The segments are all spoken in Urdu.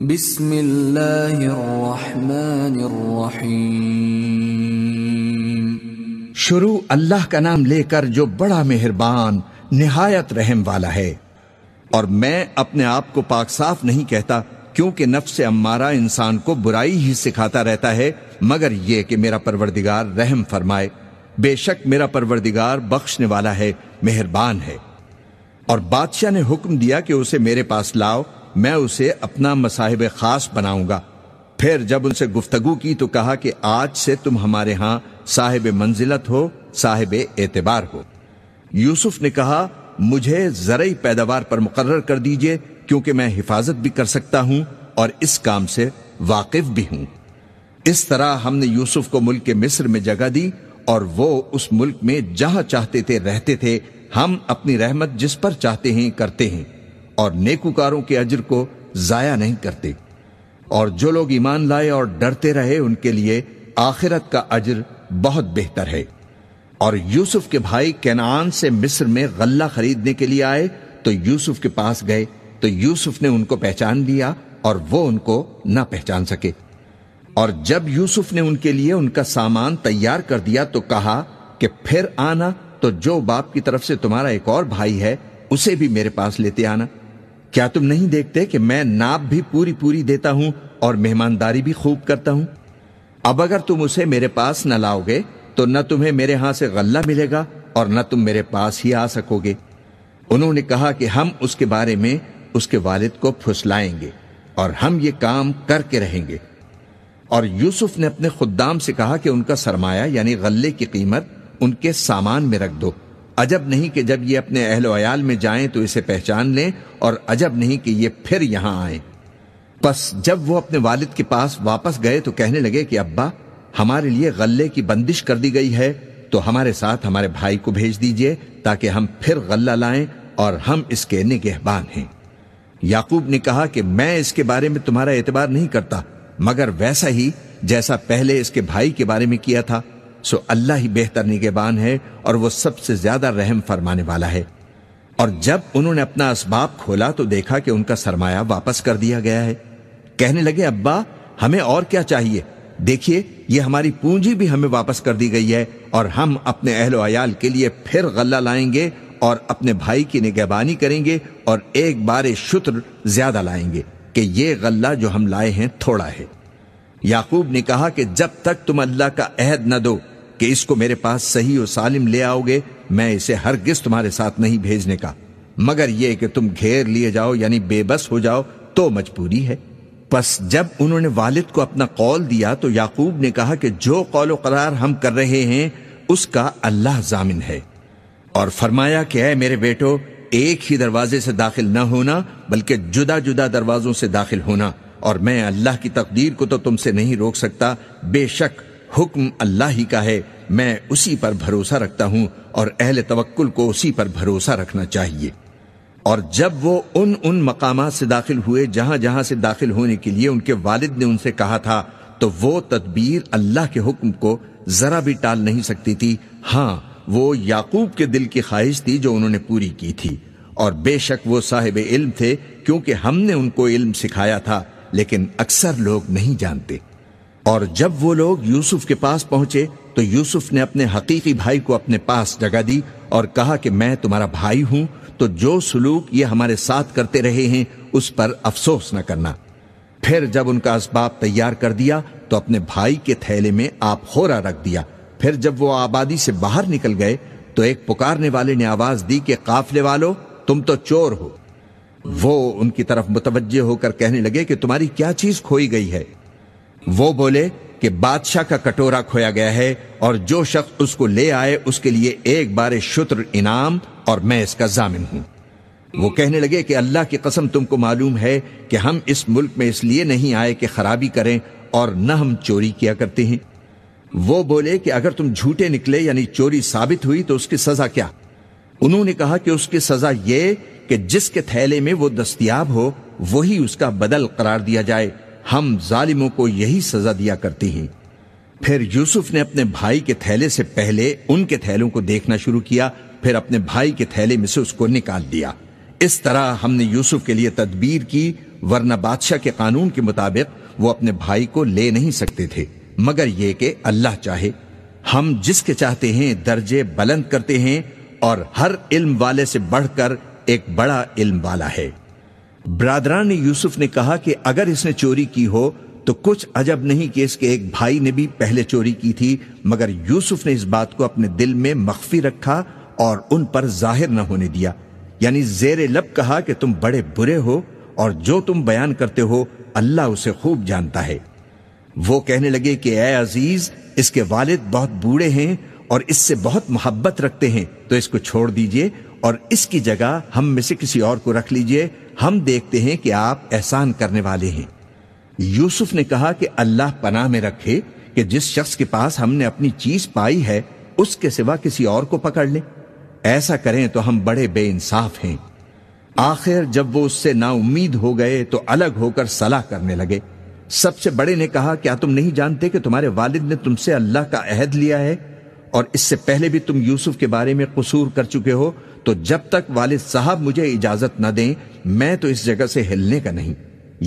بسم اللہ الرحمن الرحیم۔ شروع اللہ کا نام لے کر جو بڑا مہربان نہایت رحم والا ہے۔ اور میں اپنے آپ کو پاک صاف نہیں کہتا، کیونکہ نفس امارہ انسان کو برائی ہی سکھاتا رہتا ہے، مگر یہ کہ میرا پروردگار رحم فرمائے۔ بے شک میرا پروردگار بخشنے والا ہے، مہربان ہے۔ اور بادشاہ نے حکم دیا کہ اسے میرے پاس لاؤ، میں اسے اپنا مصاحب خاص بناؤں گا۔ پھر جب ان سے گفتگو کی تو کہا کہ آج سے تم ہمارے ہاں صاحب منزلت ہو، صاحب اعتبار ہو۔ یوسف نے کہا مجھے زرعی پیداوار پر مقرر کر دیجئے، کیونکہ میں حفاظت بھی کر سکتا ہوں اور اس کام سے واقف بھی ہوں۔ اس طرح ہم نے یوسف کو ملک مصر میں جگہ دی، اور وہ اس ملک میں جہاں چاہتے تھے رہتے تھے۔ ہم اپنی رحمت جس پر چاہتے ہیں کرتے ہیں، اور نیکوکاروں کے اجر کو ضائع نہیں کرتے۔ اور جو لوگ ایمان لائے اور ڈرتے رہے ان کے لیے آخرت کا اجر بہت بہتر ہے۔ اور یوسف کے بھائی کنعان سے مصر میں غلہ خریدنے کے لیے آئے تو یوسف کے پاس گئے، تو یوسف نے ان کو پہچان لیا اور وہ ان کو نہ پہچان سکے۔ اور جب یوسف نے ان کے لیے ان کا سامان تیار کر دیا تو کہا کہ پھر آنا تو جو باپ کی طرف سے تمہارا ایک اور بھائی ہے اسے بھی میرے پاس لیتے آنا۔ کیا تم نہیں دیکھتے کہ میں ناپ بھی پوری دیتا ہوں اور مہمانداری بھی خوب کرتا ہوں؟ اب اگر تم اسے میرے پاس نہ لاؤ گے تو نہ تمہیں میرے ہاں سے غلہ ملے گا اور نہ تم میرے پاس ہی آ سکو گے۔ انہوں نے کہا کہ ہم اس کے بارے میں اس کے والد کو پھسلائیں گے اور ہم یہ کام کر کے رہیں گے۔ اور یوسف نے اپنے خدام سے کہا کہ ان کا سرمایہ یعنی غلے کی قیمت ان کے سامان میں رکھ دو۔ عجب نہیں کہ جب یہ اپنے اہل و عیال میں جائیں تو اسے پہچان لیں، اور عجب نہیں کہ یہ پھر یہاں آئیں۔ پس جب وہ اپنے والد کے پاس واپس گئے تو کہنے لگے کہ ابا، ہمارے لیے غلے کی بندش کر دی گئی ہے، تو ہمارے ساتھ ہمارے بھائی کو بھیج دیجئے تاکہ ہم پھر غلہ لائیں، اور ہم اس کے نگہبان ہیں۔ یعقوب نے کہا کہ میں اس کے بارے میں تمہارا اعتبار نہیں کرتا، مگر ویسا ہی جیسا پہلے اس کے بھائی کے بارے میں کیا تھا، سو اللہ ہی بہتر نگہبان ہے اور وہ سب سے زیادہ رحم فرمانے والا ہے۔ اور جب انہوں نے اپنا اسباب کھولا تو دیکھا کہ ان کا سرمایہ واپس کر دیا گیا ہے۔ کہنے لگے ابا، ہمیں اور کیا چاہیے؟ دیکھیے یہ ہماری پونجی بھی ہمیں واپس کر دی گئی ہے، اور ہم اپنے اہل و عیال کے لیے پھر غلہ لائیں گے اور اپنے بھائی کی نگہبانی کریں گے، اور ایک بار شتر زیادہ لائیں گے کہ یہ غلہ جو ہم لائے ہیں تھوڑا ہے۔ یعقوب نے کہا کہ جب تک تم اللہ کا عہد نہ دو کہ اس کو میرے پاس صحیح و سالم لے آؤ گے، میں اسے ہرگز تمہارے ساتھ نہیں بھیجنے کا، مگر یہ کہ تم گھیر لیے جاؤ یعنی بے بس ہو جاؤ تو مجبوری ہے۔ پس جب انہوں نے والد کو اپنا قول دیا تو یعقوب نے کہا کہ جو قول و قرار ہم کر رہے ہیں اس کا اللہ ضامن ہے۔ اور فرمایا کہ اے میرے بیٹو، ایک ہی دروازے سے داخل نہ ہونا بلکہ جدا جدا دروازوں سے داخل ہونا، اور میں اللہ کی تقدیر کو تو تم سے نہیں روک سکتا، بے شک حکم اللہ ہی کا ہے، میں اسی پر بھروسہ رکھتا ہوں، اور اہل توکل کو اسی پر بھروسہ رکھنا چاہیے۔ اور جب وہ ان مقامات سے داخل ہوئے جہاں سے داخل ہونے کے لیے ان کے والد نے ان سے کہا تھا، تو وہ تدبیر اللہ کے حکم کو ذرا بھی ٹال نہیں سکتی تھی۔ ہاں، وہ یعقوب کے دل کی خواہش تھی جو انہوں نے پوری کی تھی، اور بے شک وہ صاحب علم تھے، کیونکہ ہم نے ان کو علم سکھایا تھا، لیکن اکثر لوگ نہیں جانتے۔ اور جب وہ لوگ یوسف کے پاس پہنچے تو یوسف نے اپنے حقیقی بھائی کو اپنے پاس جگہ دی اور کہا کہ میں تمہارا بھائی ہوں، تو جو سلوک یہ ہمارے ساتھ کرتے رہے ہیں اس پر افسوس نہ کرنا۔ پھر جب ان کا اسباب تیار کر دیا تو اپنے بھائی کے تھیلے میں آپ خورا رکھ دیا۔ پھر جب وہ آبادی سے باہر نکل گئے تو ایک پکارنے والے نے آواز دی کہ قافلے والو، تم تو چور ہو۔ وہ ان کی طرف متوجہ ہو کر کہنے لگے کہ تمہاری کیا چیز کھوئی گئی ہے؟ وہ بولے کہ بادشاہ کا کٹورا کھویا گیا ہے، اور جو شخص اس کو لے آئے اس کے لیے ایک بار شتر انعام، اور میں اس کا ضامن ہوں۔ وہ کہنے لگے کہ اللہ کی قسم تم کو معلوم ہے کہ ہم اس ملک میں اس لیے نہیں آئے کہ خرابی کریں، اور نہ ہم چوری کیا کرتے ہیں۔ وہ بولے کہ اگر تم جھوٹے نکلے یعنی چوری ثابت ہوئی تو اس کی سزا کیا؟ انہوں نے کہا کہ اس کی سزا یہ کہ جس کے تھیلے میں وہ دستیاب ہو وہی اس کا بدل قرار دیا جائے، ہم ظالموں کو یہی سزا دیا کرتے ہیں۔ پھر یوسف نے اپنے بھائی کے تھیلے سے پہلے ان کے تھیلوں کو دیکھنا شروع کیا، پھر اپنے بھائی کے تھیلے میں سے اس کو نکال دیا۔ اس طرح ہم نے یوسف کے لیے تدبیر کی ورنہ بادشاہ کے قانون کے مطابق وہ اپنے بھائی کو لے نہیں سکتے تھے مگر یہ کہ اللہ چاہے۔ ہم جس کے چاہتے ہیں درجے بلند کرتے ہیں، اور ہر علم والے سے بڑھ کر ایک بڑا علم والا ہے۔ برادران یوسف نے کہا کہ اگر اس نے چوری کی ہو تو کچھ عجب نہیں کہ اس کے ایک بھائی نے بھی پہلے چوری کی تھی، مگر یوسف نے اس بات کو اپنے دل میں مخفی رکھا اور ان پر ظاہر نہ ہونے دیا، یعنی زیر لب کہا کہ تم بڑے برے ہو اور جو تم بیان کرتے ہو اللہ اسے خوب جانتا ہے۔ وہ کہنے لگے کہ اے عزیز، اس کے والد بہت بوڑھے ہیں اور اس سے بہت محبت رکھتے ہیں، تو اس کو چھوڑ دیجئے اور اس کی جگہ ہم میں سے کسی اور کو رکھ لیجئے، ہم دیکھتے ہیں کہ آپ احسان کرنے والے ہیں۔ یوسف نے کہا کہ اللہ پناہ میں رکھے کہ جس شخص کے پاس ہم نے اپنی چیز پائی ہے اس کے سوا کسی اور کو پکڑ لیں، ایسا کریں تو ہم بڑے بے انصاف ہیں۔ آخر جب وہ اس سے نا امید ہو گئے تو الگ ہو کر صلاح کرنے لگے۔ سب سے بڑے نے کہا کیا تم نہیں جانتے کہ تمہارے والد نے تم سے اللہ کا عہد لیا ہے، اور اس سے پہلے بھی تم یوسف کے بارے میں قصور کر چکے ہو، تو جب تک والد صاحب مجھے اجازت نہ دیں میں تو اس جگہ سے ہلنے کا نہیں،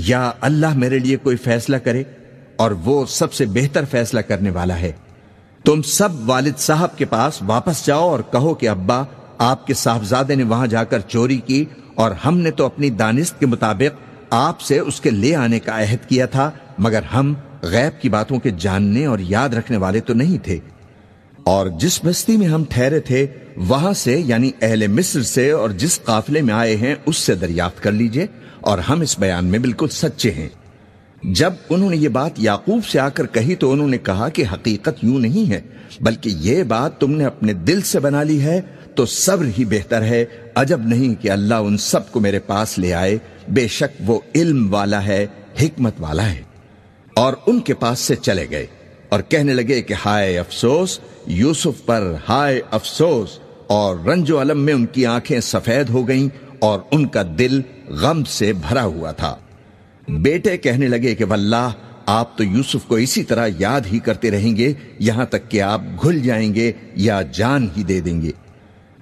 یا اللہ میرے لیے کوئی فیصلہ کرے، اور وہ سب سے بہتر فیصلہ کرنے والا ہے۔ تم سب والد صاحب کے پاس واپس جاؤ اور کہو کہ ابا، آپ کے صاحبزادے نے وہاں جا کر چوری کی، اور ہم نے تو اپنی دانست کے مطابق آپ سے اس کے لے آنے کا عہد کیا تھا، مگر ہم غیب کی باتوں کے جاننے اور یاد رکھنے والے تو نہیں تھے، اور جس بستی میں ہم ٹھہرے تھے وہاں سے یعنی اہل مصر سے اور جس قافلے میں آئے ہیں اس سے دریافت کر لیجئے، اور ہم اس بیان میں بالکل سچے ہیں۔ جب انہوں نے یہ بات یعقوب سے آ کر کہی تو انہوں نے کہا کہ حقیقت یوں نہیں ہے، بلکہ یہ بات تم نے اپنے دل سے بنا لی ہے، تو صبر ہی بہتر ہے، عجب نہیں کہ اللہ ان سب کو میرے پاس لے آئے، بے شک وہ علم والا ہے، حکمت والا ہے۔ اور ان کے پاس سے چلے گئے اور کہنے لگے کہ ہائے افسوس یوسف پر، ہائے افسوس، اور رنج و الم میں ان کی آنکھیں سفید ہو گئیں اور ان کا دل غم سے بھرا ہوا تھا۔ بیٹے کہنے لگے کہ واللہ آپ تو یوسف کو اسی طرح یاد ہی کرتے رہیں گے یہاں تک کہ آپ گھل جائیں گے یا جان ہی دے دیں گے۔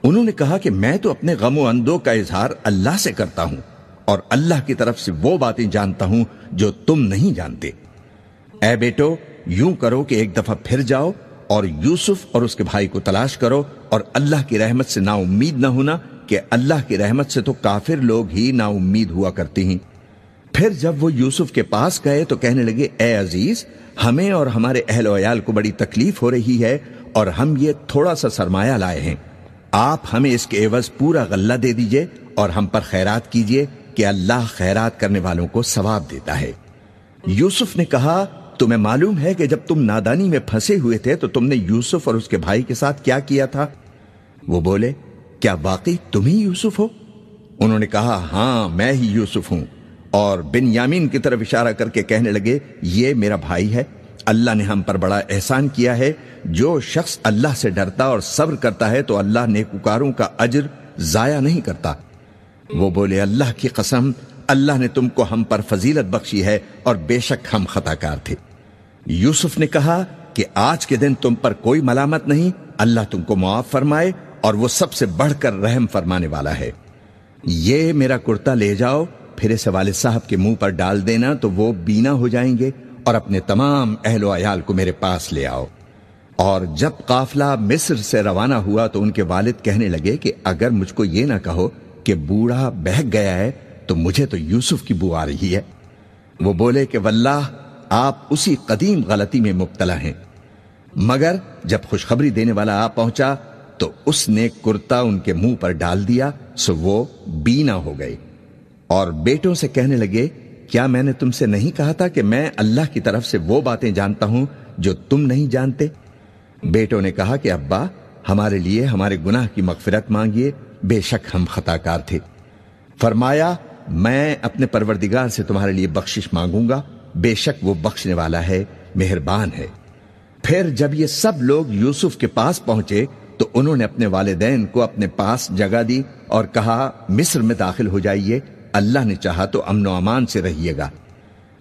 انہوں نے کہا کہ میں تو اپنے غم و اندو کا اظہار اللہ سے کرتا ہوں، اور اللہ کی طرف سے وہ باتیں جانتا ہوں جو تم نہیں جانتے۔ اے بیٹو، یوں کرو کہ ایک دفعہ پھر جاؤ اور یوسف اور اس کے بھائی کو تلاش کرو، اور اللہ کی رحمت سے نا امید نہ ہونا، کہ اللہ کی رحمت سے تو کافر لوگ ہی نا امید ہوا کرتے ہیں۔ پھر جب وہ یوسف کے پاس گئے تو کہنے لگے اے عزیز، ہمیں اور ہمارے اہل و عیال کو بڑی تکلیف ہو رہی ہے، اور ہم یہ تھوڑا سا سرمایہ لائے ہیں، آپ ہمیں اس کے عوض پورا غلہ دے دیجئے اور ہم پر خیرات کیجئے کہ اللہ خیرات کرنے والوں کو ثواب دیتا ہے۔ یوسف نے کہا تمہیں معلوم ہے کہ جب تم نادانی میں پھنسے ہوئے تھے تو تم نے یوسف اور اس کے بھائی کے ساتھ کیا کیا تھا؟ وہ بولے کیا واقعی تم ہی یوسف ہو؟ انہوں نے کہا ہاں میں ہی یوسف ہوں، اور بنیامین کی طرف اشارہ کر کے کہنے لگے یہ میرا بھائی ہے، اللہ نے ہم پر بڑا احسان کیا ہے، جو شخص اللہ سے ڈرتا اور صبر کرتا ہے تو اللہ نیکوکاروں کا اجر ضائع نہیں کرتا۔ وہ بولے اللہ کی قسم، اللہ نے تم کو ہم پر فضیلت بخشی ہے اور بے شک ہم خطا کار تھے۔ یوسف نے کہا کہ آج کے دن تم پر کوئی ملامت نہیں، اللہ تم کو معاف فرمائے، اور وہ سب سے بڑھ کر رحم فرمانے والا ہے۔ یہ میرا کرتا لے جاؤ، پھر اسے والد صاحب کے منہ پر ڈال دینا تو وہ بینا ہو جائیں گے، اور اپنے تمام اہل و عیال کو میرے پاس لے آؤ۔ اور جب قافلہ مصر سے روانہ ہوا تو ان کے والد کہنے لگے کہ اگر مجھ کو یہ نہ کہو کہ بوڑھا بہک گیا ہے تو مجھے تو یوسف کی بو آ رہی ہے۔ وہ بولے کہ واللہ آپ اسی قدیم غلطی میں مبتلا ہیں۔ مگر جب خوشخبری دینے والا آ پہنچا تو اس نے کرتا ان کے منہ پر ڈال دیا، سو وہ بینا ہو گئے۔ اور بیٹوں سے کہنے لگے کیا میں نے تم سے نہیں کہا تھا کہ میں اللہ کی طرف سے وہ باتیں جانتا ہوں جو تم نہیں جانتے؟ بیٹوں نے کہا کہ ابا ہمارے لیے ہمارے گناہ کی مغفرت مانگیے، بے شک ہم خطا کار تھے۔ فرمایا میں اپنے پروردگار سے تمہارے لیے بخشش مانگوں گا، بے شک وہ بخشنے والا ہے، مہربان ہے۔ پھر جب یہ سب لوگ یوسف کے پاس پہنچے تو انہوں نے اپنے والدین کو اپنے پاس جگہ دی اور کہا مصر میں داخل ہو جائیے، اللہ نے چاہا تو امن و امان سے رہیے گا۔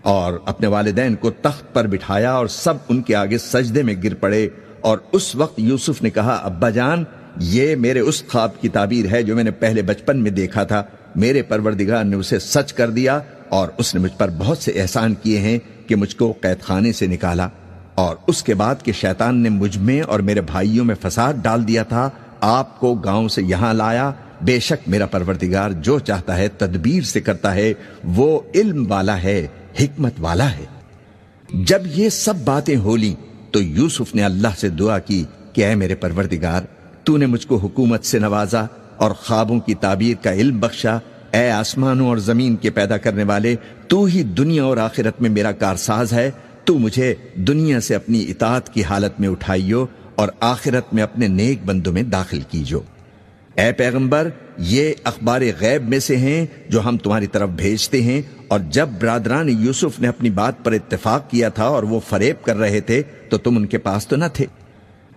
اور اپنے والدین کو تخت پر بٹھایا اور سب ان کے آگے سجدے میں گر پڑے، اور اس وقت یوسف نے کہا ابا جان، یہ میرے اس خواب کی تعبیر ہے جو میں نے پہلے بچپن میں دیکھا تھا، میرے پروردگار نے اسے سچ کر دیا اور اس نے مجھ پر بہت سے احسان کیے ہیں کہ مجھ کو قید خانے سے نکالا، اور اس کے بعد کہ شیطان نے مجھ میں اور میرے بھائیوں میں فساد ڈال دیا تھا، آپ کو گاؤں سے یہاں لایا۔ بے شک میرا پروردگار جو چاہتا ہے تدبیر سے کرتا ہے، وہ علم والا ہے، حکمت والا ہے۔ جب یہ سب باتیں ہو لیں تو یوسف نے اللہ سے دعا کی کہ اے میرے پروردگار، تو نے مجھ کو حکومت سے نوازا اور خوابوں کی تعبیر کا علم بخشا۔ اے آسمانوں اور زمین کے پیدا کرنے والے، تو ہی دنیا اور آخرت میں میرا کارساز ہے۔ تو مجھے دنیا سے اپنی اطاعت کی حالت میں اٹھائیو اور آخرت میں اپنے نیک بندوں میں داخل کیجو۔ اے پیغمبر، یہ اخبار غیب میں سے ہیں جو ہم تمہاری طرف بھیجتے ہیں، اور جب برادران یوسف نے اپنی بات پر اتفاق کیا تھا اور وہ فریب کر رہے تھے تو تم ان کے پاس تو نہ تھے،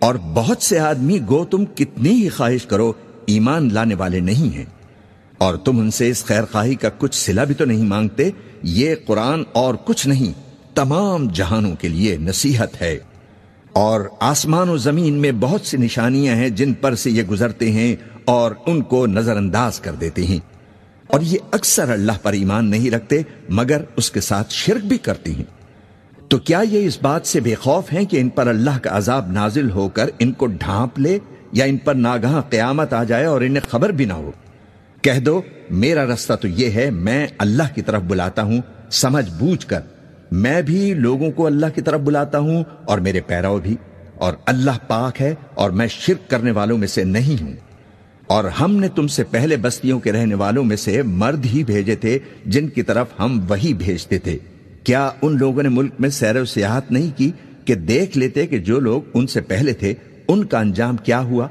اور بہت سے آدمی گو تم کتنی ہی خواہش کرو ایمان لانے والے نہیں ہیں، اور تم ان سے اس خیر خواہی کا کچھ صلہ بھی تو نہیں مانگتے۔ یہ قرآن اور کچھ نہیں، تمام جہانوں کے لیے نصیحت ہے، اور آسمان و زمین میں بہت سی نشانیاں ہیں جن پر سے یہ گزرتے ہیں اور ان کو نظر انداز کر دیتے ہیں، اور یہ اکثر اللہ پر ایمان نہیں رکھتے مگر اس کے ساتھ شرک بھی کرتے ہیں۔ تو کیا یہ اس بات سے بے خوف ہیں کہ ان پر اللہ کا عذاب نازل ہو کر ان کو ڈھانپ لے، یا ان پر ناگہاں قیامت آ جائے اور انہیں خبر بھی نہ ہو؟ کہہ دو میرا رستہ تو یہ ہے، میں اللہ کی طرف بلاتا ہوں سمجھ بوجھ کر، میں بھی لوگوں کو اللہ کی طرف بلاتا ہوں اور میرے پیرو بھی، اور اللہ پاک ہے اور میں شرک کرنے والوں میں سے نہیں ہوں۔ اور ہم نے تم سے پہلے بستیوں کے رہنے والوں میں سے مرد ہی بھیجے تھے جن کی طرف ہم وہی بھیجتے تھے۔ کیا ان لوگوں نے ملک میں سیر و سیاحت نہیں کی کہ دیکھ لیتے کہ جو لوگ ان سے پہلے تھے ان کا انجام کیا ہوا؟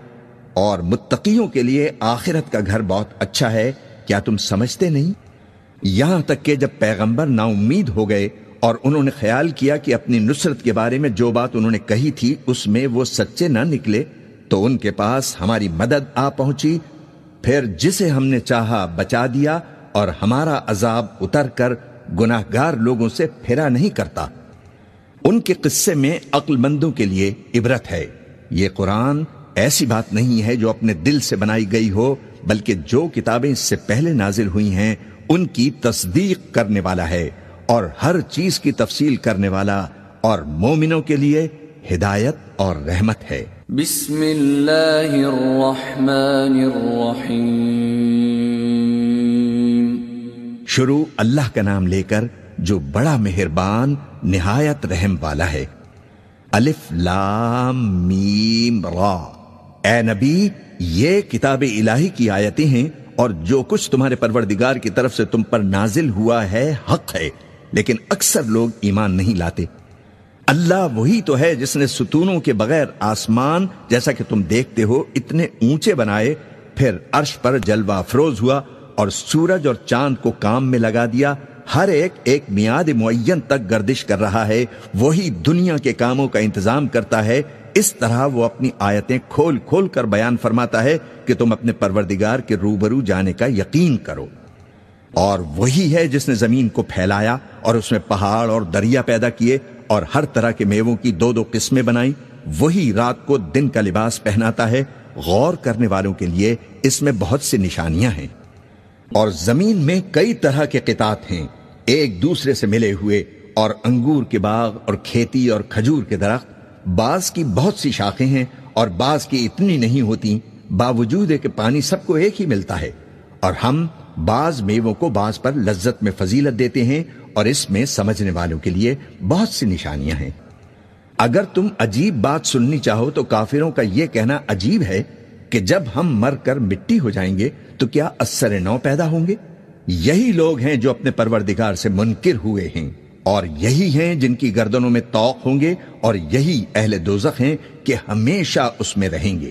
اور متقیوں کے لیے آخرت کا گھر بہت اچھا ہے، کیا تم سمجھتے نہیں؟ یہاں تک کہ جب پیغمبر نا امید ہو گئے اور انہوں نے خیال کیا کہ اپنی نصرت کے بارے میں جو بات انہوں نے کہی تھی اس میں وہ سچے نہ نکلے، تو ان کے پاس ہماری مدد آ پہنچی، پھر جسے ہم نے چاہا بچا دیا، اور ہمارا عذاب اتر کر گناہگار لوگوں سے پھرا نہیں کرتا۔ ان کے قصے میں عقل مندوں کے لیے عبرت ہے۔ یہ قرآن ایسی بات نہیں ہے جو اپنے دل سے بنائی گئی ہو، بلکہ جو کتابیں اس سے پہلے نازل ہوئی ہیں ان کی تصدیق کرنے والا ہے، اور ہر چیز کی تفصیل کرنے والا، اور مومنوں کے لیے ہدایت اور رحمت ہے۔ بسم اللہ الرحمن الرحیم۔ شروع اللہ کا نام لے کر جو بڑا مہربان نہایت رحم والا ہے۔ الف لام میم را۔ اے نبی، یہ کتاب الہی کی آیتیں ہیں، اور جو کچھ تمہارے پروردگار کی طرف سے تم پر نازل ہوا ہے حق ہے، لیکن اکثر لوگ ایمان نہیں لاتے۔ اللہ وہی تو ہے جس نے ستونوں کے بغیر آسمان جیسا کہ تم دیکھتے ہو اتنے اونچے بنائے، پھر عرش پر جلوہ افروز ہوا اور سورج اور چاند کو کام میں لگا دیا، ہر ایک میعاد معین تک گردش کر رہا ہے۔ وہی دنیا کے کاموں کا انتظام کرتا ہے، اس طرح وہ اپنی آیتیں کھول کھول کر بیان فرماتا ہے کہ تم اپنے پروردگار کے روبرو جانے کا یقین کرو۔ اور وہی ہے جس نے زمین کو پھیلایا اور اس میں پہاڑ اور دریا پیدا کیے اور ہر طرح کے میووں کی دو دو قسمیں بنائیں۔ وہی رات کو دن کا لباس پہناتا ہے، غور کرنے والوں کے لیے اس میں بہت سی نشانیاں ہیں۔ اور زمین میں کئی طرح کے قطعات ہیں ایک دوسرے سے ملے ہوئے، اور انگور کے باغ اور کھیتی اور کھجور کے درخت، بعض کی بہت سی شاخیں ہیں اور بعض کی اتنی نہیں ہوتی، باوجود ہے کہ پانی سب کو ایک ہی ملتا ہے۔ اور ہم بعض میووں کو بعض پر لذت میں فضیلت دیتے ہیں، اور اس میں سمجھنے والوں کے لیے بہت سی نشانیاں ہیں۔ اگر تم عجیب بات سننی چاہو تو کافروں کا یہ کہنا عجیب ہے کہ جب ہم مر کر مٹی ہو جائیں گے تو کیا اثر نو پیدا ہوں گے؟ یہی لوگ ہیں جو اپنے پروردگار سے منکر ہوئے ہیں، اور یہی ہیں جن کی گردنوں میں طوق ہوں گے، اور یہی اہل دوزخ ہیں کہ ہمیشہ اس میں رہیں گے۔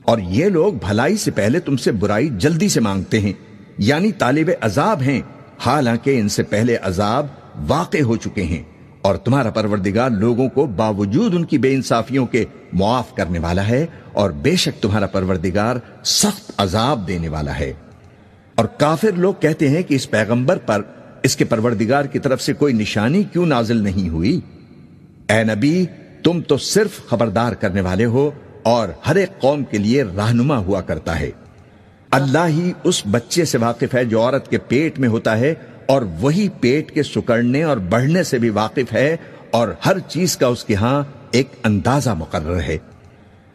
اور یہ لوگ بھلائی سے پہلے تم سے برائی جلدی سے مانگتے ہیں، یعنی طالب عذاب ہیں، حالانکہ ان سے پہلے عذاب واقع ہو چکے ہیں، اور تمہارا پروردگار لوگوں کو باوجود ان کی بے انصافیوں کے معاف کرنے والا ہے، اور بے شک تمہارا پروردگار سخت عذاب دینے والا ہے۔ اور کافر لوگ کہتے ہیں کہ اس پیغمبر پر اس کے پروردگار کی طرف سے کوئی نشانی کیوں نازل نہیں ہوئی؟ اے نبی، تم تو صرف خبردار کرنے والے ہو، اور ہر ایک قوم کے لیے رہنما ہوا کرتا ہے۔ اللہ ہی اس بچے سے واقف ہے جو عورت کے پیٹ میں ہوتا ہے اور وہی پیٹ کے سکڑنے اور بڑھنے سے بھی واقف ہے، اور ہر چیز کا اس کے ہاں ایک اندازہ مقرر ہے۔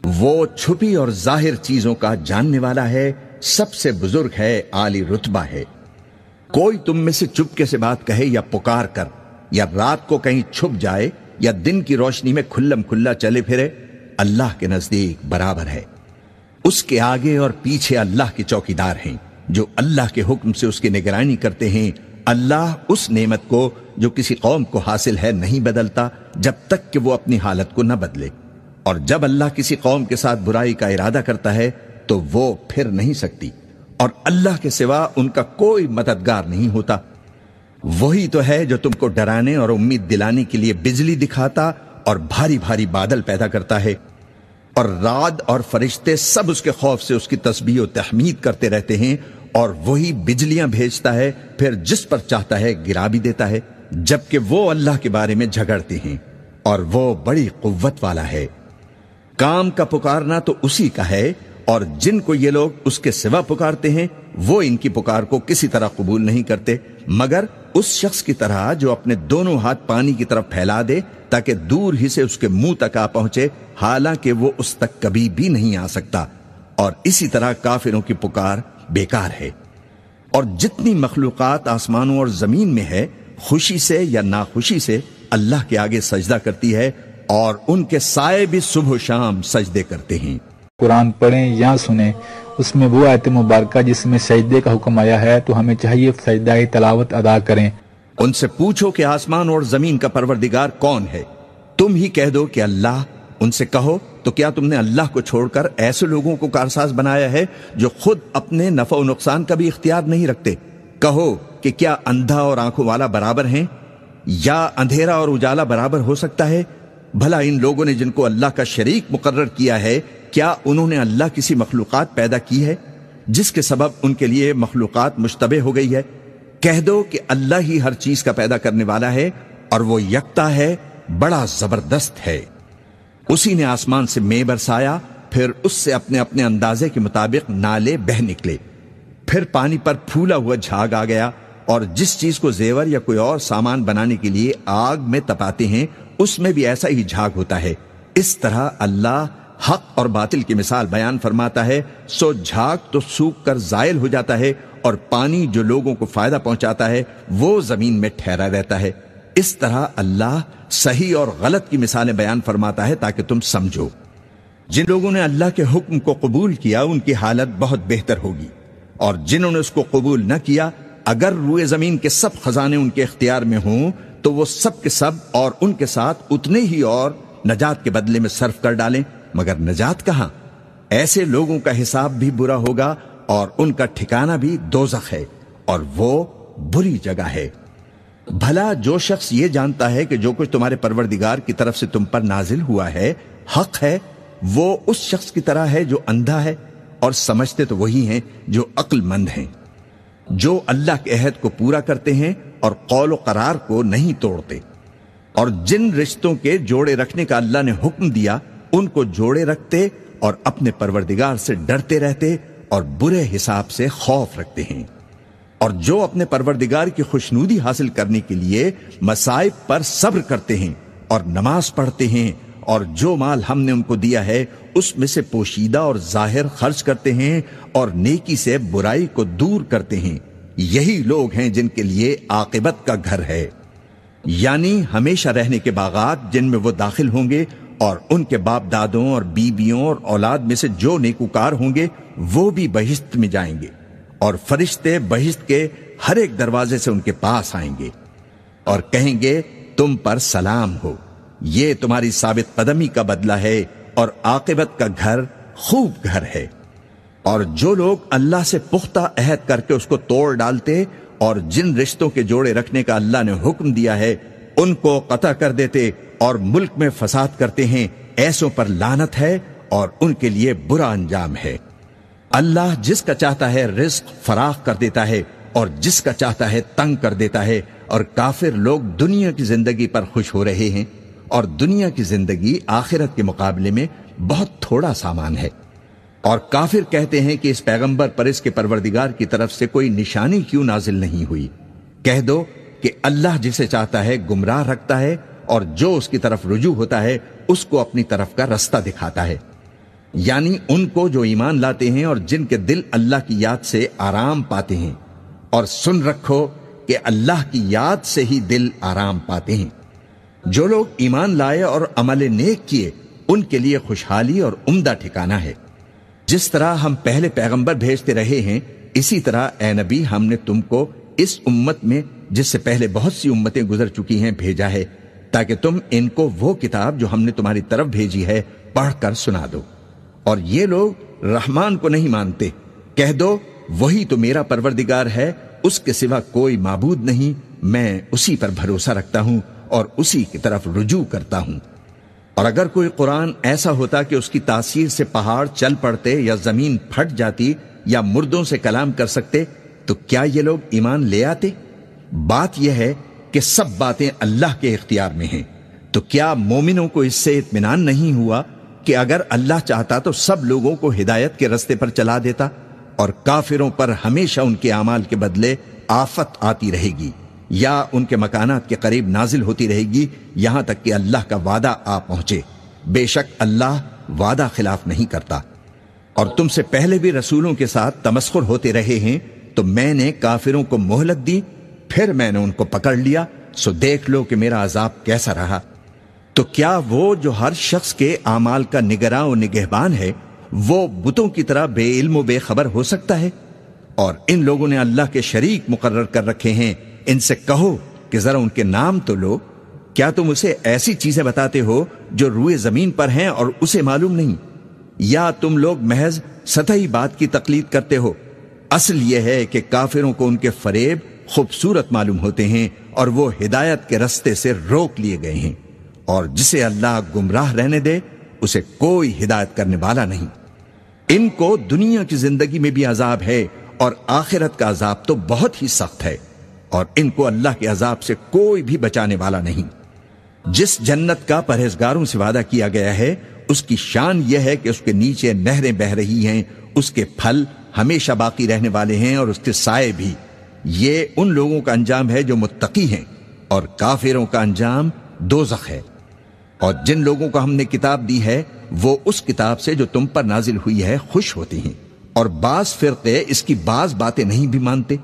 وہ چھپی اور ظاہر چیزوں کا جاننے والا ہے، سب سے بزرگ ہے، عالی رتبہ ہے۔ کوئی تم میں سے چپکے سے بات کہے یا پکار کر، یا رات کو کہیں چھپ جائے یا دن کی روشنی میں کھلم کھلا چلے پھرے، اللہ کے نزدیک برابر ہے۔ اس کے آگے اور پیچھے اللہ کے چوکیدار ہیں جو اللہ کے حکم سے اس کی نگرانی کرتے ہیں۔ اللہ اس نعمت کو جو کسی قوم کو حاصل ہے نہیں بدلتا جب تک کہ وہ اپنی حالت کو نہ بدلے، اور جب اللہ کسی قوم کے ساتھ برائی کا ارادہ کرتا ہے تو وہ پھر نہیں سکتی، اور اللہ کے سوا ان کا کوئی مددگار نہیں ہوتا۔ وہی تو ہے جو تم کو ڈرانے اور امید دلانے کے لیے بجلی دکھاتا اور بھاری بھاری بادل پیدا کرتا ہے، اور رعد اور فرشتے سب اس کے خوف سے اس کی تسبیح و تحمید کرتے رہتے ہیں، اور وہی بجلیاں بھیجتا ہے، پھر جس پر چاہتا ہے گرا بھی دیتا ہے، جبکہ وہ اللہ کے بارے میں جھگڑتے ہیں، اور وہ بڑی قوت والا ہے۔ کام کا پکارنا تو اسی کا ہے، اور جن کو یہ لوگ اس کے سوا پکارتے ہیں وہ ان کی پکار کو کسی طرح قبول نہیں کرتے، مگر اس شخص کی طرح جو اپنے دونوں ہاتھ پانی کی طرف پھیلا دے تاکہ دور ہی سے اس کے منہ تک آ پہنچے، حالانکہ وہ اس تک کبھی بھی نہیں آ سکتا، اور اسی طرح کافروں کی پکار بیکار ہے۔ اور جتنی مخلوقات آسمانوں اور زمین میں ہے، خوشی سے یا ناخوشی سے اللہ کے آگے سجدہ کرتی ہے، اور ان کے سائے بھی صبح و شام سجدے کرتے ہیں۔ قرآن پڑھیں یا سنیں، اس میں وہ آیت مبارکہ جس میں سجدے کا حکم آیا ہے تو ہمیں چاہیے سجدہ تلاوت ادا کریں۔ ان سے پوچھو کہ آسمان اور زمین کا پروردگار کون ہے، تم ہی کہہ دو کہ اللہ۔ ان سے کہو تو کیا تم نے اللہ کو چھوڑ کر ایسے لوگوں کو کارساز بنایا ہے جو خود اپنے نفع و نقصان کا بھی اختیار نہیں رکھتے؟ کہو کہ کیا اندھا اور آنکھوں والا برابر ہیں، یا اندھیرا اور اجالا برابر ہو سکتا ہے؟ بھلا ان لوگوں نے جن کو اللہ کا شریک مقرر کیا ہے، کیا انہوں نے اللہ کسی مخلوقات پیدا کی ہے جس کے سبب ان کے لیے مخلوقات مشتبہ ہو گئی ہے؟ کہہ دو کہ اللہ ہی ہر چیز کا پیدا کرنے والا ہے، اور وہ یکتا ہے، بڑا زبردست ہے۔ اسی نے آسمان سے مے برسایا، پھر اس سے اپنے اپنے اندازے کے مطابق نالے بہہ نکلے، پھر پانی پر پھولا ہوا جھاگ آ گیا، اور جس چیز کو زیور یا کوئی اور سامان بنانے کے لیے آگ میں تپاتے ہیں اس میں بھی ایسا ہی جھاگ ہوتا ہے۔ اس طرح اللہ حق اور باطل کی مثال بیان فرماتا ہے، سو جھاگ تو سوکھ کر زائل ہو جاتا ہے، اور پانی جو لوگوں کو فائدہ پہنچاتا ہے وہ زمین میں ٹھہرا رہتا ہے۔ اس طرح اللہ صحیح اور غلط کی مثالیں بیان فرماتا ہے تاکہ تم سمجھو۔ جن لوگوں نے اللہ کے حکم کو قبول کیا ان کی حالت بہت بہتر ہوگی، اور جنہوں نے اس کو قبول نہ کیا، اگر روئے زمین کے سب خزانے ان کے اختیار میں ہوں تو وہ سب کے سب اور ان کے ساتھ اتنے ہی اور نجات کے بدلے میں صرف کر ڈالیں، مگر نجات کہاں؟ ایسے لوگوں کا حساب بھی برا ہوگا، اور ان کا ٹھکانہ بھی دوزخ ہے، اور وہ بری جگہ ہے۔ بھلا جو شخص یہ جانتا ہے کہ جو کچھ تمہارے پروردگار کی طرف سے تم پر نازل ہوا ہے حق ہے، وہ اس شخص کی طرح ہے جو اندھا ہے، اور سمجھتے تو وہی ہیں جو عقل مند ہیں، جو اللہ کے عہد کو پورا کرتے ہیں اور قول و قرار کو نہیں توڑتے، اور جن رشتوں کے جوڑے رکھنے کا اللہ نے حکم دیا ان کو جوڑے رکھتے، اور اپنے پروردگار سے ڈرتے رہتے اور برے حساب سے خوف رکھتے ہیں، اور جو اپنے پروردگار کی خوشنودی حاصل کرنے کے لیے مصائب پر صبر کرتے ہیں اور نماز پڑھتے ہیں، اور جو مال ہم نے ان کو دیا ہے اس میں سے پوشیدہ اور ظاہر خرچ کرتے ہیں، اور نیکی سے برائی کو دور کرتے ہیں، یہی لوگ ہیں جن کے لیے عاقبت کا گھر ہے، یعنی ہمیشہ رہنے کے باغات جن میں وہ داخل ہوں گے، اور ان کے باپ دادوں اور بیویوں اور اولاد میں سے جو نیکوکار ہوں گے وہ بھی بہشت میں جائیں گے، اور فرشتے بہشت کے ہر ایک دروازے سے ان کے پاس آئیں گے اور کہیں گے تم پر سلام ہو، یہ تمہاری ثابت قدمی کا بدلہ ہے، اور عاقبت کا گھر خوب گھر ہے۔ اور جو لوگ اللہ سے پختہ عہد کر کے اس کو توڑ ڈالتے اور جن رشتوں کے جوڑے رکھنے کا اللہ نے حکم دیا ہے ان کو قطع کر دیتے اور ملک میں فساد کرتے ہیں، ایسوں پر لعنت ہے اور ان کے لیے برا انجام ہے۔ اللہ جس کا چاہتا ہے رزق فراخ کر دیتا ہے اور جس کا چاہتا ہے تنگ کر دیتا ہے، اور کافر لوگ دنیا کی زندگی پر خوش ہو رہے ہیں، اور دنیا کی زندگی آخرت کے مقابلے میں بہت تھوڑا سامان ہے۔ اور کافر کہتے ہیں کہ اس پیغمبر پر اس کے پروردگار کی طرف سے کوئی نشانی کیوں نازل نہیں ہوئی؟ کہہ دو کہ اللہ جسے چاہتا ہے گمراہ رکھتا ہے، اور جو اس کی طرف رجوع ہوتا ہے اس کو اپنی طرف کا رستہ دکھاتا ہے، یعنی ان کو جو ایمان لاتے ہیں اور جن کے دل اللہ کی یاد سے آرام پاتے ہیں۔ اور سن رکھو کہ اللہ کی یاد سے ہی دل آرام پاتے ہیں۔ جو لوگ ایمان لائے اور عمل نیک کیے ان کے لیے خوشحالی اور عمدہ ٹھکانہ ہے۔ جس طرح ہم پہلے پیغمبر بھیجتے رہے ہیں، اسی طرح اے نبی ہم نے تم کو اس امت میں جس سے پہلے بہت سی امتیں گزر چکی ہیں بھیجا ہے، تاکہ تم ان کو وہ کتاب جو ہم نے تمہاری طرف بھیجی ہے پڑھ کر سنا دو۔ اور یہ لوگ رحمان کو نہیں مانتے، کہہ دو وہی تو میرا پروردگار ہے، اس کے سوا کوئی معبود نہیں، میں اسی پر بھروسہ رکھتا ہوں اور اسی کی طرف رجوع کرتا ہوں۔ اور اگر کوئی قرآن ایسا ہوتا کہ اس کی تاثیر سے پہاڑ چل پڑتے یا زمین پھٹ جاتی یا مردوں سے کلام کر سکتے تو کیا یہ لوگ ایمان لے آتے؟ بات یہ ہے کہ سب باتیں اللہ کے اختیار میں ہیں، تو کیا مومنوں کو اس سے اطمینان نہیں ہوا کہ اگر اللہ چاہتا تو سب لوگوں کو ہدایت کے رستے پر چلا دیتا، اور کافروں پر ہمیشہ ان کے اعمال کے بدلے آفت آتی رہے گی یا ان کے مکانات کے قریب نازل ہوتی رہے گی، یہاں تک کہ اللہ کا وعدہ آ پہنچے۔ بے شک اللہ وعدہ خلاف نہیں کرتا۔ اور تم سے پہلے بھی رسولوں کے ساتھ تمسخر ہوتے رہے ہیں، تو میں نے کافروں کو مہلت دی، پھر میں نے ان کو پکڑ لیا، سو دیکھ لو کہ میرا عذاب کیسا رہا۔ تو کیا وہ جو ہر شخص کے اعمال کا نگراں و نگہبان ہے، وہ بتوں کی طرح بے علم و بے خبر ہو سکتا ہے؟ اور ان لوگوں نے اللہ کے شریک مقرر کر رکھے ہیں، ان سے کہو کہ ذرا ان کے نام تو لو۔ کیا تم اسے ایسی چیزیں بتاتے ہو جو روئے زمین پر ہیں اور اسے معلوم نہیں؟ یا تم لوگ محض سطحی بات کی تقلید کرتے ہو؟ اصل یہ ہے کہ کافروں کو ان کے فریب خوبصورت معلوم ہوتے ہیں اور وہ ہدایت کے رستے سے روک لیے گئے ہیں، اور جسے اللہ گمراہ رہنے دے اسے کوئی ہدایت کرنے والا نہیں۔ ان کو دنیا کی زندگی میں بھی عذاب ہے اور آخرت کا عذاب تو بہت ہی سخت ہے، اور ان کو اللہ کے عذاب سے کوئی بھی بچانے والا نہیں۔ جس جنت کا پرہیزگاروں سے وعدہ کیا گیا ہے اس کی شان یہ ہے کہ اس کے نیچے نہریں بہہ رہی ہیں، اس کے پھل ہمیشہ باقی رہنے والے ہیں اور اس کے سائے بھی۔ یہ ان لوگوں کا انجام ہے جو متقی ہیں، اور کافروں کا انجام دوزخ ہے۔ اور جن لوگوں کو ہم نے کتاب دی ہے وہ اس کتاب سے جو تم پر نازل ہوئی ہے خوش ہوتے ہیں، اور بعض فرقے اس کی بعض باتیں نہیں بھی مانتے۔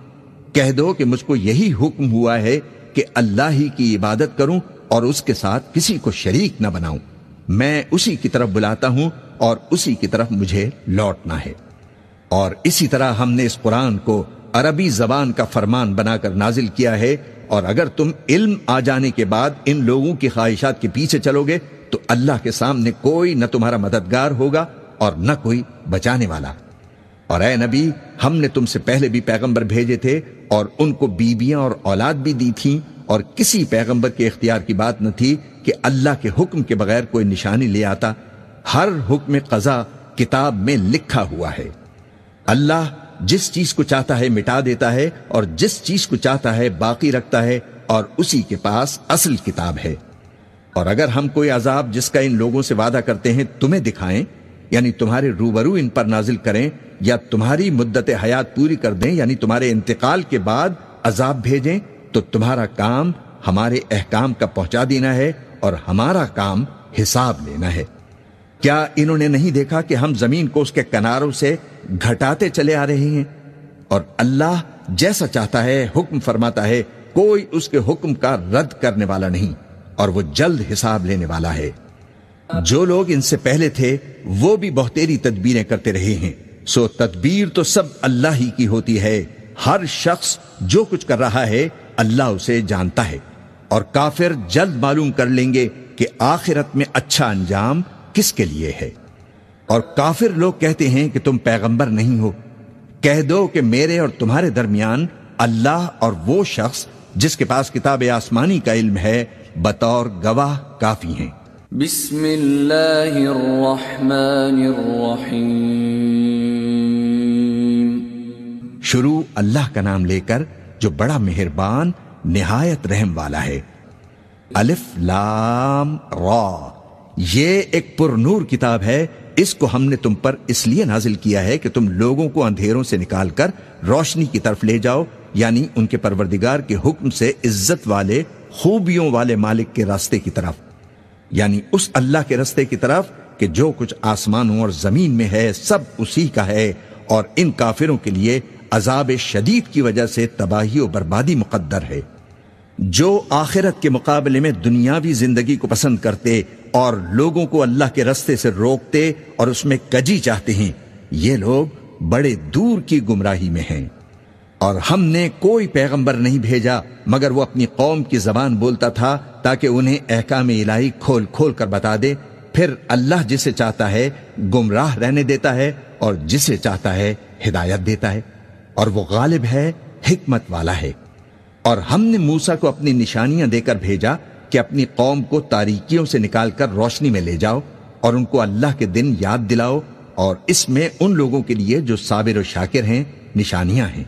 کہہ دو کہ مجھ کو یہی حکم ہوا ہے کہ اللہ ہی کی عبادت کروں اور اس کے ساتھ کسی کو شریک نہ بناؤں۔ میں اسی کی طرف بلاتا ہوں اور اسی کی طرف مجھے لوٹنا ہے۔ اور اسی طرح ہم نے اس قرآن کو عربی زبان کا فرمان بنا کر نازل کیا ہے، اور اگر تم علم آ جانے کے بعد ان لوگوں کی خواہشات کے پیچھے چلو گے تو اللہ کے سامنے کوئی نہ تمہارا مددگار ہوگا اور نہ کوئی بچانے والا۔ اور اے نبی ہم نے تم سے پہلے بھی پیغمبر بھیجے تھے اور ان کو بیویاں اور اولاد بھی دی تھیں، اور کسی پیغمبر کے اختیار کی بات نہ تھی کہ اللہ کے حکم کے بغیر کوئی نشانی لے آتا۔ ہر حکم قضا کتاب میں لکھا ہوا ہے۔ اللہ جس چیز کو چاہتا ہے مٹا دیتا ہے اور جس چیز کو چاہتا ہے باقی رکھتا ہے، اور اسی کے پاس اصل کتاب ہے۔ اور اگر ہم کوئی عذاب جس کا ان لوگوں سے وعدہ کرتے ہیں تمہیں دکھائیں، یعنی تمہارے روبرو ان پر نازل کریں، یا تمہاری مدت حیات پوری کر دیں، یعنی تمہارے انتقال کے بعد عذاب بھیجیں، تو تمہارا کام ہمارے احکام کا پہنچا دینا ہے اور ہمارا کام حساب لینا ہے۔ کیا انہوں نے نہیں دیکھا کہ ہم زمین کو اس کے کناروں سے گھٹاتے چلے آ رہے ہیں؟ اور اللہ جیسا چاہتا ہے حکم فرماتا ہے، کوئی اس کے حکم کا رد کرنے والا نہیں، اور وہ جلد حساب لینے والا ہے۔ جو لوگ ان سے پہلے تھے وہ بھی بہتیری تدبیریں کرتے رہے ہیں، سو تدبیر تو سب اللہ ہی کی ہوتی ہے۔ ہر شخص جو کچھ کر رہا ہے اللہ اسے جانتا ہے، اور کافر جلد معلوم کر لیں گے کہ آخرت میں اچھا انجام کس کے لیے ہے۔ اور کافر لوگ کہتے ہیں کہ تم پیغمبر نہیں ہو۔ کہہ دو کہ میرے اور تمہارے درمیان اللہ اور وہ شخص جس کے پاس کتاب آسمانی کا علم ہے بطور گواہ کافی ہیں۔ بسم اللہ الرحمن الرحیم۔ شروع اللہ کا نام لے کر جو بڑا مہربان نہایت رحم والا ہے۔ الف لام را، یہ ایک پر نور کتاب ہے، اس کو ہم نے تم پر اس لیے نازل کیا ہے کہ تم لوگوں کو اندھیروں سے نکال کر روشنی کی طرف لے جاؤ یعنی ان کے پروردگار کے حکم سے عزت والے خوبیوں والے مالک کے راستے کی طرف، یعنی اس اللہ کے راستے کی طرف کہ جو کچھ آسمانوں اور زمین میں ہے سب اسی کا ہے، اور ان کافروں کے لیے عذاب شدید کی وجہ سے تباہی و بربادی مقدر ہے۔ جو آخرت کے مقابلے میں دنیاوی زندگی کو پسند کرتے اور لوگوں کو اللہ کے راستے سے روکتے اور اس میں کجی چاہتے ہیں، یہ لوگ بڑے دور کی گمراہی میں ہیں۔ اور ہم نے کوئی پیغمبر نہیں بھیجا مگر وہ اپنی قوم کی زبان بولتا تھا تاکہ انہیں احکام الہی کھول کھول کر بتا دے، پھر اللہ جسے چاہتا ہے گمراہ رہنے دیتا ہے اور جسے چاہتا ہے ہدایت دیتا ہے، اور وہ غالب ہے، حکمت والا ہے۔ اور ہم نے موسیٰ کو اپنی نشانیاں دے کر بھیجا کہ اپنی قوم کو تاریکیوں سے نکال کر روشنی میں لے جاؤ اور ان کو اللہ کے دن یاد دلاؤ، اور اس میں ان لوگوں کے لیے جو صابر و شاکر ہیں نشانیاں ہیں۔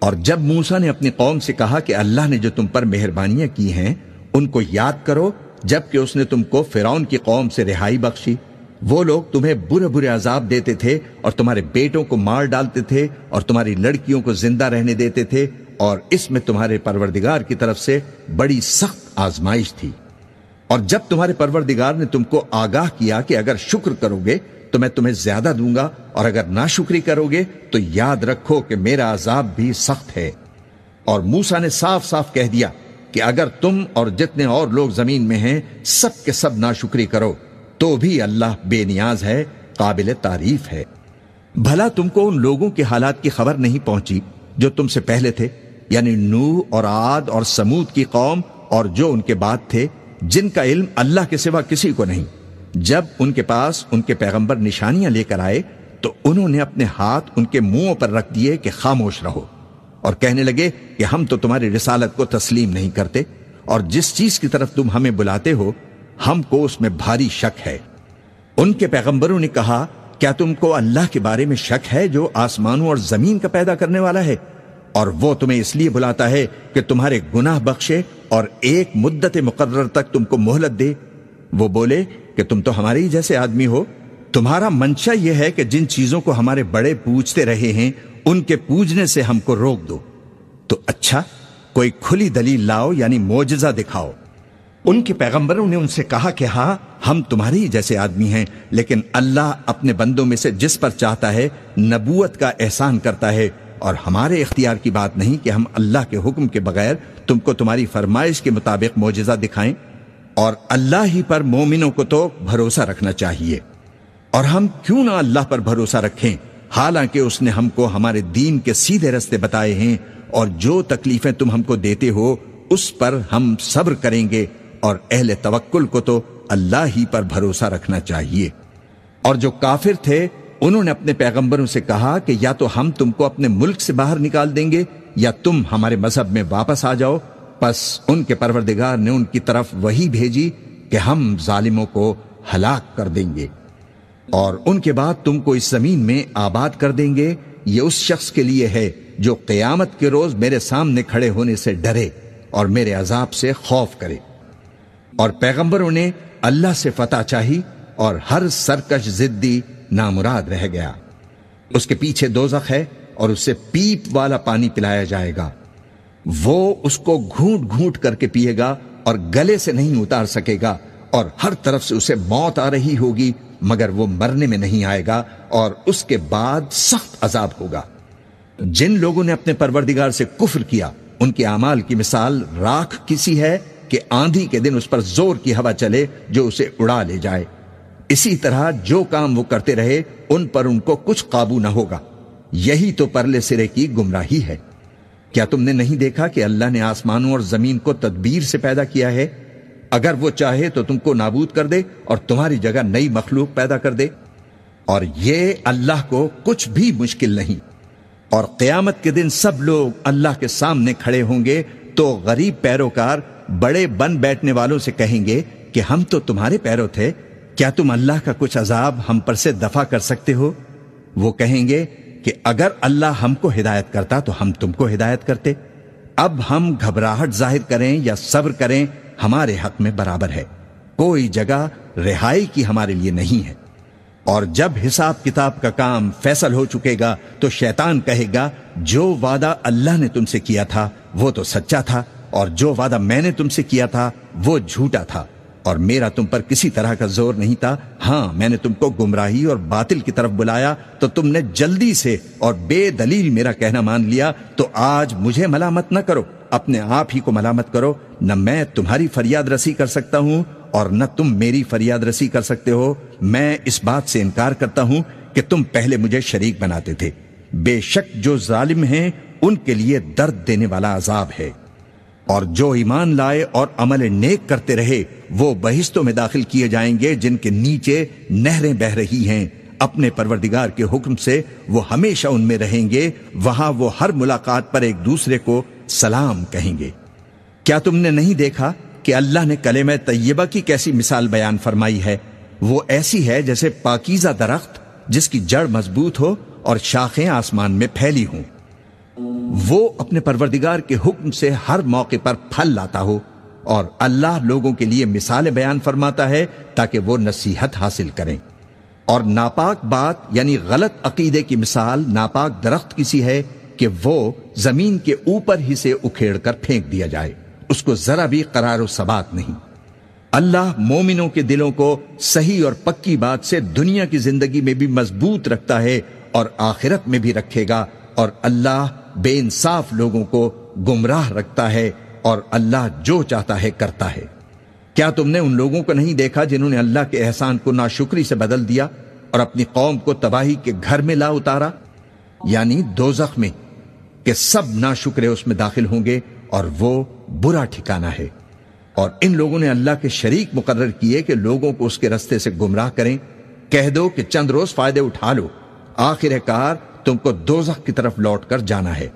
اور جب موسیٰ نے اپنی قوم سے کہا کہ اللہ نے جو تم پر مہربانیاں کی ہیں ان کو یاد کرو، جبکہ اس نے تم کو فرعون کی قوم سے رہائی بخشی، وہ لوگ تمہیں برے برے عذاب دیتے تھے اور تمہارے بیٹوں کو مار ڈالتے تھے اور تمہاری لڑکیوں کو زندہ رہنے دیتے تھے، اور اس میں تمہارے پروردگار کی طرف سے بڑی سخت آزمائش تھی۔ اور جب تمہارے پروردگار نے تم کو آگاہ کیا کہ اگر شکر کرو گے تو میں تمہیں زیادہ دوں گا، اور اگر ناشکری کرو گے تو یاد رکھو کہ میرا عذاب بھی سخت ہے۔ اور موسیٰ نے صاف صاف کہہ دیا کہ اگر تم اور جتنے اور لوگ زمین میں ہیں سب کے سب ناشکری کرو تو بھی اللہ بے نیاز ہے، قابل تعریف ہے۔ بھلا تم کو ان لوگوں کے حالات کی خبر نہیں پہنچی جو تم سے پہلے تھے، یعنی نوح اور عاد اور سمود کی قوم اور جو ان کے بعد تھے، جن کا علم اللہ کے سوا کسی کو نہیں۔ جب ان کے پاس ان کے پیغمبر نشانیاں لے کر آئے تو انہوں نے اپنے ہاتھ ان کے منہوں پر رکھ دیے کہ خاموش رہو، اور کہنے لگے کہ ہم تو تمہاری رسالت کو تسلیم نہیں کرتے، اور جس چیز کی طرف تم ہمیں بلاتے ہو ہم کو اس میں بھاری شک ہے۔ ان کے پیغمبروں نے کہا، کیا تم کو اللہ کے بارے میں شک ہے جو آسمانوں اور زمین کا پیدا کرنے والا ہے؟ اور وہ تمہیں اس لیے بلاتا ہے کہ تمہارے گناہ بخشے اور ایک مدت مقرر تک تم کو مہلت دے۔ وہ بولے کہ تم تو ہمارے ہی جیسے آدمی ہو، تمہارا منشا یہ ہے کہ جن چیزوں کو ہمارے بڑے پوجتے رہے ہیں ان کے پوجنے سے ہم کو روک دو، تو اچھا کوئی کھلی دلیل لاؤ، یعنی معجزہ دکھاؤ۔ ان کے پیغمبروں نے ان سے کہا کہ ہاں ہم تمہارے ہی جیسے آدمی ہیں، لیکن اللہ اپنے بندوں میں سے جس پر چاہتا ہے نبوت کا احسان کرتا ہے، اور ہمارے اختیار کی بات نہیں کہ ہم اللہ کے حکم کے بغیر تم کو تمہاری فرمائش کے مطابق معجزہ دکھائیں، اور اللہ ہی پر مومنوں کو تو بھروسہ رکھنا چاہیے۔ اور ہم کیوں نہ اللہ پر بھروسہ رکھیں، حالانکہ اس نے ہم کو ہمارے دین کے سیدھے رستے بتائے ہیں، اور جو تکلیفیں تم ہم کو دیتے ہو اس پر ہم صبر کریں گے، اور اہل توکل کو تو اللہ ہی پر بھروسہ رکھنا چاہیے۔ اور جو کافر تھے انہوں نے اپنے پیغمبروں سے کہا کہ یا تو ہم تم کو اپنے ملک سے باہر نکال دیں گے یا تم ہمارے مذہب میں واپس آ جاؤ، پس ان کے پروردگار نے ان کی طرف وحی بھیجی کہ ہم ظالموں کو ہلاک کر دیں گے، اور ان کے بعد تم کو اس زمین میں آباد کر دیں گے۔ یہ اس شخص کے لیے ہے جو قیامت کے روز میرے سامنے کھڑے ہونے سے ڈرے اور میرے عذاب سے خوف کرے۔ اور پیغمبروں نے اللہ سے فتح چاہی، اور ہر سرکش ضدی نامراد رہ گیا۔ اس کے پیچھے دوزخ ہے اور اسے پیپ والا پانی پلایا جائے گا، وہ اس کو گھونٹ گھونٹ کر کے پیے گا اور گلے سے نہیں اتار سکے گا، اور ہر طرف سے اسے موت آ رہی ہوگی مگر وہ مرنے میں نہیں آئے گا، اور اس کے بعد سخت عذاب ہوگا۔ جن لوگوں نے اپنے پروردگار سے کفر کیا ان کے اعمال کی مثال راکھ کسی ہے کہ آندھی کے دن اس پر زور کی ہوا چلے جو اسے اڑا لے جائے۔ اسی طرح جو کام وہ کرتے رہے ان پر ان کو کچھ قابو نہ ہوگا۔ یہی تو پرلے سرے کی گمراہی ہے۔ کیا تم نے نہیں دیکھا کہ اللہ نے آسمانوں اور زمین کو تدبیر سے پیدا کیا ہے؟ اگر وہ چاہے تو تم کو نابود کر دے اور تمہاری جگہ نئی مخلوق پیدا کر دے، اور یہ اللہ کو کچھ بھی مشکل نہیں۔ اور قیامت کے دن سب لوگ اللہ کے سامنے کھڑے ہوں گے تو غریب پیروکار بڑے بن بیٹھنے والوں سے کہیں گے کہ ہم تو تمہارے پیرو تھے، کیا تم اللہ کا کچھ عذاب ہم پر سے دفع کر سکتے ہو؟ وہ کہیں گے کہ اگر اللہ ہم کو ہدایت کرتا تو ہم تم کو ہدایت کرتے۔ اب ہم گھبراہٹ ظاہر کریں یا صبر کریں ہمارے حق میں برابر ہے، کوئی جگہ رہائی کی ہمارے لیے نہیں ہے۔ اور جب حساب کتاب کا کام فیصل ہو چکے گا تو شیطان کہے گا جو وعدہ اللہ نے تم سے کیا تھا وہ تو سچا تھا، اور جو وعدہ میں نے تم سے کیا تھا وہ جھوٹا تھا، اور میرا تم پر کسی طرح کا زور نہیں تھا۔ ہاں، میں نے تم کو گمراہی اور باطل کی طرف بلایا تو تم نے جلدی سے اور بے دلیل میرا کہنا مان لیا، تو آج مجھے ملامت نہ کرو، اپنے آپ ہی کو ملامت کرو۔ نہ میں تمہاری فریاد رسی کر سکتا ہوں اور نہ تم میری فریاد رسی کر سکتے ہو۔ میں اس بات سے انکار کرتا ہوں کہ تم پہلے مجھے شریک بناتے تھے۔ بے شک جو ظالم ہیں ان کے لیے درد دینے والا عذاب ہے، اور جو ایمان لائے اور عمل نیک کرتے رہے وہ بہشتوں میں داخل کیے جائیں گے جن کے نیچے نہریں بہہ رہی ہیں اپنے پروردگار کے حکم سے۔ وہ ہمیشہ ان میں رہیں گے، وہاں وہ ہر ملاقات پر ایک دوسرے کو سلام کہیں گے۔ کیا تم نے نہیں دیکھا کہ اللہ نے کلمہ طیبہ کی کیسی مثال بیان فرمائی ہے؟ وہ ایسی ہے جیسے پاکیزہ درخت جس کی جڑ مضبوط ہو اور شاخیں آسمان میں پھیلی ہوں۔ وہ اپنے پروردگار کے حکم سے ہر موقع پر پھل لاتا ہو، اور اللہ لوگوں کے لیے مثالیں بیان فرماتا ہے تاکہ وہ نصیحت حاصل کریں۔ اور ناپاک بات یعنی غلط عقیدے کی مثال ناپاک درخت کی سی ہے کہ وہ زمین کے اوپر ہی سے اکھیڑ کر پھینک دیا جائے، اس کو ذرا بھی قرار و ثبات نہیں۔ اللہ مومنوں کے دلوں کو صحیح اور پکی بات سے دنیا کی زندگی میں بھی مضبوط رکھتا ہے اور آخرت میں بھی رکھے گا، اور اللہ بے انصاف لوگوں کو گمراہ رکھتا ہے، اور اللہ جو چاہتا ہے کرتا ہے۔ کیا تم نے ان لوگوں کو نہیں دیکھا جنہوں نے اللہ کے احسان کو ناشکری سے بدل دیا اور اپنی قوم کو تباہی کے گھر میں لا اتارا، یعنی دوزخ میں، کہ سب ناشکرے اس میں داخل ہوں گے اور وہ برا ٹھکانہ ہے۔ اور ان لوگوں نے اللہ کے شریک مقرر کیے کہ لوگوں کو اس کے رستے سے گمراہ کریں۔ کہہ دو کہ چند روز فائدے اٹھا لو، آخر کار تم کو دوزخ کی طرف لوٹ کر جانا ہے۔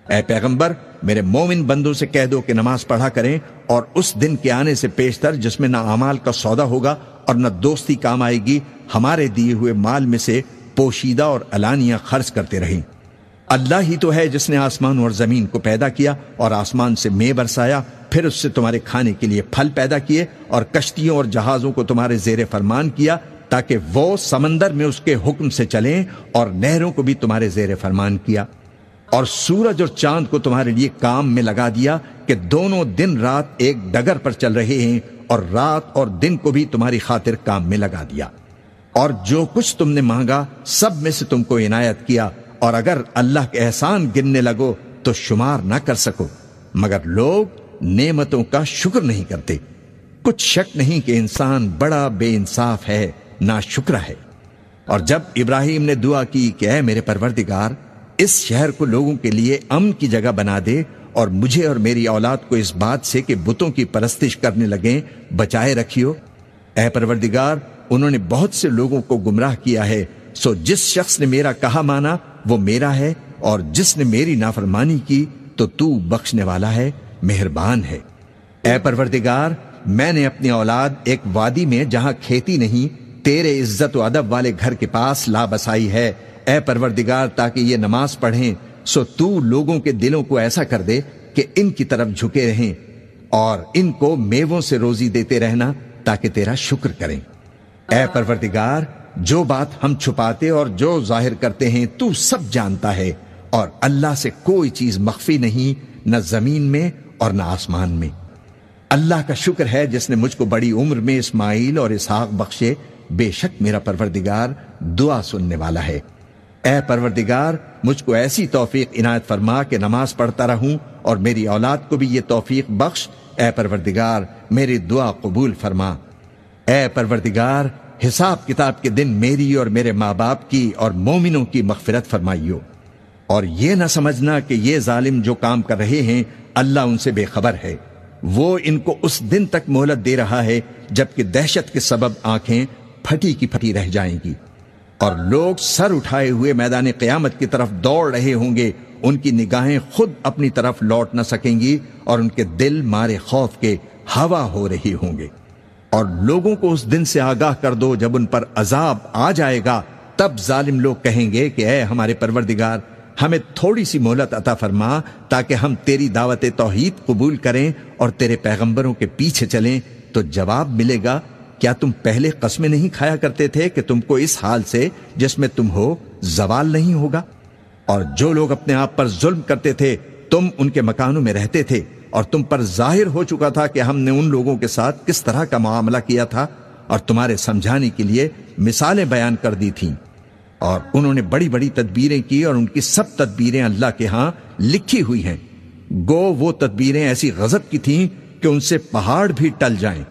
اے پیغمبر، میرے مومن بندوں سے کہہ دو کہ نماز پڑھا کریں، اور اس دن کے آنے سے پیشتر جس میں نہ اعمال کا سودا ہوگا اور نہ دوستی کام آئے گی، ہمارے دیے ہوئے مال میں سے پوشیدہ اور علانیہ خرچ کرتے رہیں۔ اللہ ہی تو ہے جس نے آسمان اور زمین کو پیدا کیا اور آسمان سے مے برسایا، پھر اس سے تمہارے کھانے کے لیے پھل پیدا کیے، اور کشتیوں اور جہازوں کو تمہارے زیر فرمان کیا تاکہ وہ سمندر میں اس کے حکم سے چلیں، اور نہروں کو بھی تمہارے زیر فرمان کیا، اور سورج اور چاند کو تمہارے لیے کام میں لگا دیا کہ دونوں دن رات ایک ڈگر پر چل رہے ہیں، اور رات اور دن کو بھی تمہاری خاطر کام میں لگا دیا۔ اور جو کچھ تم نے مانگا سب میں سے تم کو عنایت کیا، اور اگر اللہ کے احسان گننے لگو تو شمار نہ کر سکو، مگر لوگ نعمتوں کا شکر نہیں کرتے۔ کچھ شک نہیں کہ انسان بڑا بے انصاف ہے، ناشکرا ہے۔ اور جب ابراہیم نے دعا کی کہ اے میرے پروردگار، اس شہر کو لوگوں کے لیے امن کی جگہ بنا دے، اور مجھے اور میری اولاد کو اس بات سے کہ بتوں کی پرستش کرنے لگیں بچائے رکھیو۔ اے پروردگار، انہوں نے بہت سے لوگوں کو گمراہ کیا ہے، سو جس شخص نے میرا کہا مانا وہ میرا ہے، اور جس نے میری نافرمانی کی تو بخشنے والا ہے، مہربان ہے۔ اے پروردگار، میں نے اپنی اولاد ایک وادی میں جہاں کھیتی نہیں تیرے عزت و ادب والے گھر کے پاس لا بسائی ہے۔ اے پروردگار، تاکہ یہ نماز پڑھیں، سو تو لوگوں کے دلوں کو ایسا کر دے کہ ان کی طرف جھکے رہیں، اور ان کو میووں سے روزی دیتے رہنا تاکہ تیرا شکر کریں۔ اے پروردگار، جو بات ہم چھپاتے اور جو ظاہر کرتے ہیں تو سب جانتا ہے، اور اللہ سے کوئی چیز مخفی نہیں، نہ زمین میں اور نہ آسمان میں۔ اللہ کا شکر ہے جس نے مجھ کو بڑی عمر میں اسماعیل اور اسحاق بخشے، بے شک میرا پروردگار دعا سننے والا ہے۔ اے پروردگار، مجھ کو ایسی توفیق عنایت فرما کہ نماز پڑھتا رہوں، اور میری اولاد کو بھی یہ توفیق بخش۔ اے پروردگار، میری دعا قبول فرما۔ اے پروردگار، حساب کتاب کے دن میری اور میرے ماں باپ کی اور مومنوں کی مغفرت فرمائیو، اور یہ نہ سمجھنا کہ یہ ظالم جو کام کر رہے ہیں اللہ ان سے بے خبر ہے۔ وہ ان کو اس دن تک مہلت دے رہا ہے جبکہ دہشت کے سبب آنکھیں پھٹی کی پھٹی رہ جائیں گی، اور لوگ سر اٹھائے ہوئے میدان قیامت کی طرف دوڑ رہے ہوں گے، ان کی نگاہیں خود اپنی طرف لوٹ نہ سکیں گی، اور ان کے دل مارے خوف کے ہوا ہو رہی ہوں گے۔ اور لوگوں کو اس دن سے آگاہ کر دو جب ان پر عذاب آ جائے گا، تب ظالم لوگ کہیں گے کہ اے ہمارے پروردگار، ہمیں تھوڑی سی مہلت عطا فرما تاکہ ہم تیری دعوت توحید قبول کریں اور تیرے پیغمبروں کے پیچھے چلیں۔ تو جواب ملے گا کیا تم پہلے قسمیں نہیں کھایا کرتے تھے کہ تم کو اس حال سے جس میں تم ہو زوال نہیں ہوگا؟ اور جو لوگ اپنے آپ پر ظلم کرتے تھے تم ان کے مکانوں میں رہتے تھے، اور تم پر ظاہر ہو چکا تھا کہ ہم نے ان لوگوں کے ساتھ کس طرح کا معاملہ کیا تھا، اور تمہارے سمجھانے کے لیے مثالیں بیان کر دی تھیں۔ اور انہوں نے بڑی بڑی تدبیریں کی، اور ان کی سب تدبیریں اللہ کے ہاں لکھی ہوئی ہیں۔ گو وہ تدبیریں ایسی غضب کی تھیں کہ ان سے پہاڑ بھی ٹل جائیں۔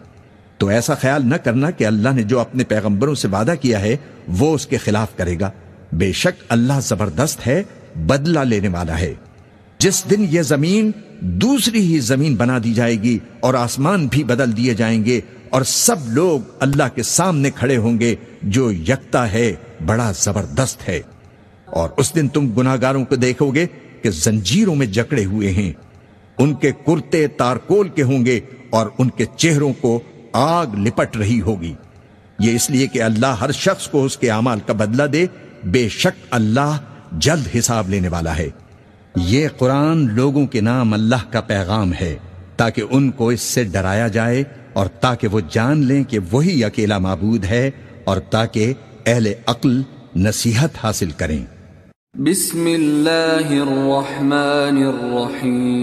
تو ایسا خیال نہ کرنا کہ اللہ نے جو اپنے پیغمبروں سے وعدہ کیا ہے وہ اس کے خلاف کرے گا۔ بے شک اللہ زبردست ہے، بدلہ لینے والا ہے۔ جس دن یہ زمین دوسری ہی زمین بنا دی جائے گی اور آسمان بھی بدل دیے جائیں گے، اور سب لوگ اللہ کے سامنے کھڑے ہوں گے جو یکتا ہے، بڑا زبردست ہے۔ اور اس دن تم گناہگاروں کو دیکھو گے کہ زنجیروں میں جکڑے ہوئے ہیں، ان کے کرتے تارکول کے ہوں گے، اور ان کے چہروں کو آگ لپٹ رہی ہوگی۔ یہ اس لیے کہ اللہ ہر شخص کو اس کے اعمال کا بدلہ دے، بے شک اللہ جلد حساب لینے والا ہے۔ یہ قرآن لوگوں کے نام اللہ کا پیغام ہے تاکہ ان کو اس سے ڈرایا جائے، اور تاکہ وہ جان لیں کہ وہی اکیلا معبود ہے، اور تاکہ اہل عقل نصیحت حاصل کریں۔ بسم اللہ الرحمن الرحیم۔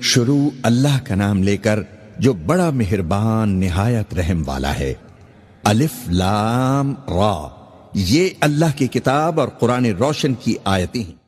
شروع اللہ کا نام لے کر جو بڑا مہربان نہایت رحم والا ہے۔ الف لام را، یہ اللہ کی کتاب اور قرآن روشن کی آیتیں ہیں۔